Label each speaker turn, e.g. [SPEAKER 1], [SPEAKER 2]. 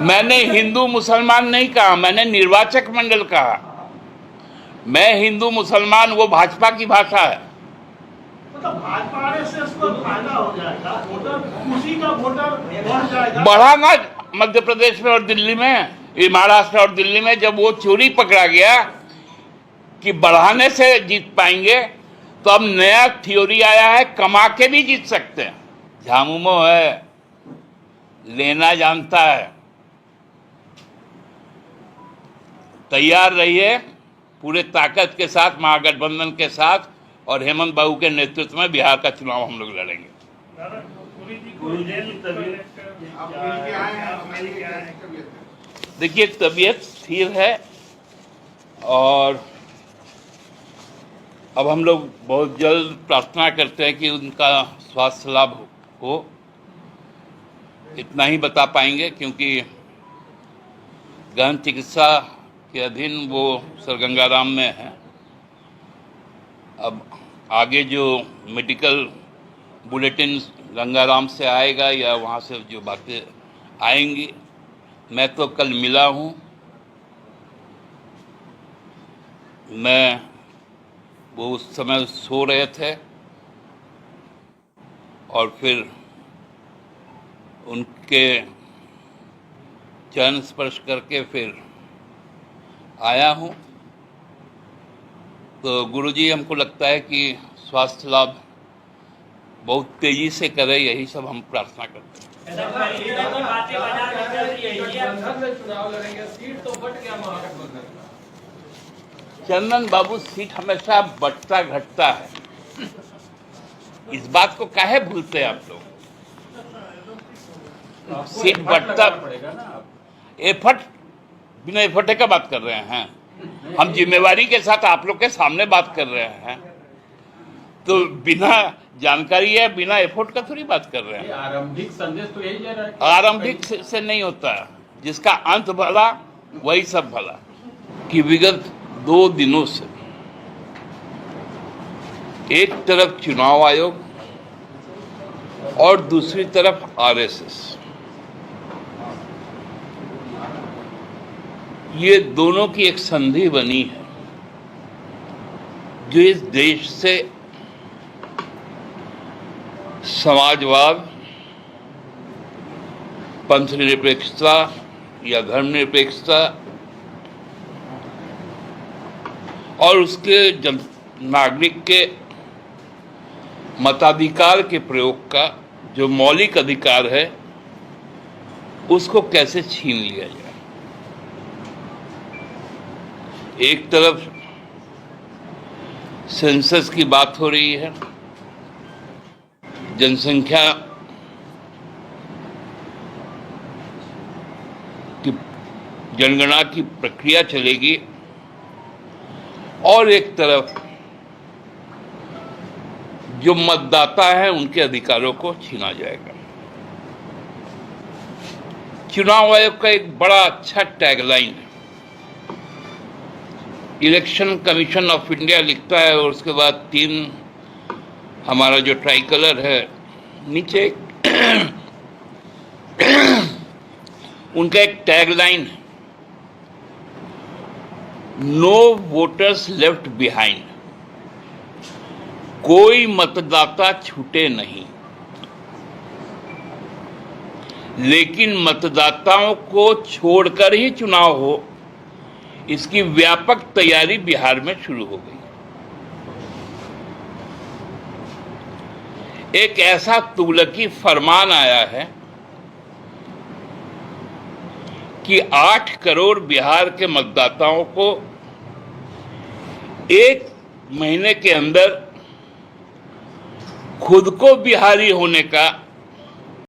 [SPEAKER 1] मैंने हिंदू मुसलमान नहीं कहा, मैंने निर्वाचक मंडल कहा। मैं हिंदू मुसलमान वो भाजपा की भाषा है।
[SPEAKER 2] मतलब भाजपा आरएसएस को फायदा हो जाएगा, वोटर उसी का वोटर बढ़ जाएगा।
[SPEAKER 1] बढ़ा ना मध्य प्रदेश में और दिल्ली में, महाराष्ट्र और दिल्ली में जब वो चोरी पकड़ा गया कि बढ़ाने से जीत पाएंगे, तो अब नया थ्योरी आया है कमा के भी जीत सकते हैं। झामुमो है, लेना जानता है। तैयार रहिए पूरे ताकत के साथ, महागठबंधन के साथ, और हेमंत बाबू के नेतृत्व में बिहार का चुनाव हम लोग लड़ेंगे। देखिए, तबीयत स्थिर है और अब हम लोग बहुत जल्द प्रार्थना करते हैं कि उनका स्वास्थ्य लाभ हो। इतना ही बता पाएंगे क्योंकि गहन चिकित्सा के अधीन वो सर गंगाराम में है। अब आगे जो मेडिकल बुलेटिन गंगाराम से आएगा या वहाँ से जो बातें आएंगी, मैं तो कल मिला हूँ। वो उस समय सो रहे थे और फिर उनके चरण स्पर्श करके फिर आया हूँ। तो गुरुजी, हमको लगता है कि स्वास्थ्य लाभ बहुत तेजी से करे, यही सब हम प्रार्थना करते हैं। चंदन बाबू, सीट हमेशा बढ़ता घटता है, इस बात को काहे भूलते हैं आप लोग? सीट बढ़ता, एफर्ट, बिना एफर्ट का बात कर रहे हैं हम। जिम्मेवारी के साथ आप लोग के सामने बात कर रहे हैं, तो बिना जानकारी है, बिना एफर्ट का थोड़ी बात कर रहे हैं।
[SPEAKER 3] आरंभिक संदेश तो यही दे रहा है।
[SPEAKER 1] आरंभिक से नहीं होता, जिसका अंत भला वही सब भला। कि विगत 2 दिनों से एक तरफ चुनाव आयोग और दूसरी तरफ आरएसएस, ये दोनों की एक संधि बनी है जो इस देश से समाजवाद, पंथ निरपेक्षता या धर्मनिरपेक्षता और उसके नागरिक के मताधिकार के प्रयोग का जो मौलिक अधिकार है, उसको कैसे छीन लिया जाए। एक तरफ सेंसस की बात हो रही है, जनसंख्या की जनगणना की प्रक्रिया चलेगी, और एक तरफ जो मतदाता है उनके अधिकारों को छीना जाएगा। चुनाव आयोग का एक बड़ा अच्छा टैगलाइन है, इलेक्शन कमीशन ऑफ इंडिया लिखता है, और उसके बाद 3 हमारा जो ट्राई कलर है नीचे उनका एक टैगलाइन है, नो वोटर्स लेफ्ट बिहाइंड, कोई मतदाता छूटे नहीं। लेकिन मतदाताओं को छोड़कर ही चुनाव हो, इसकी व्यापक तैयारी बिहार में शुरू हो गई। एक ऐसा तुगलकी फरमान आया है कि 8 करोड़ बिहार के मतदाताओं को 1 महीने के अंदर खुद को बिहारी होने का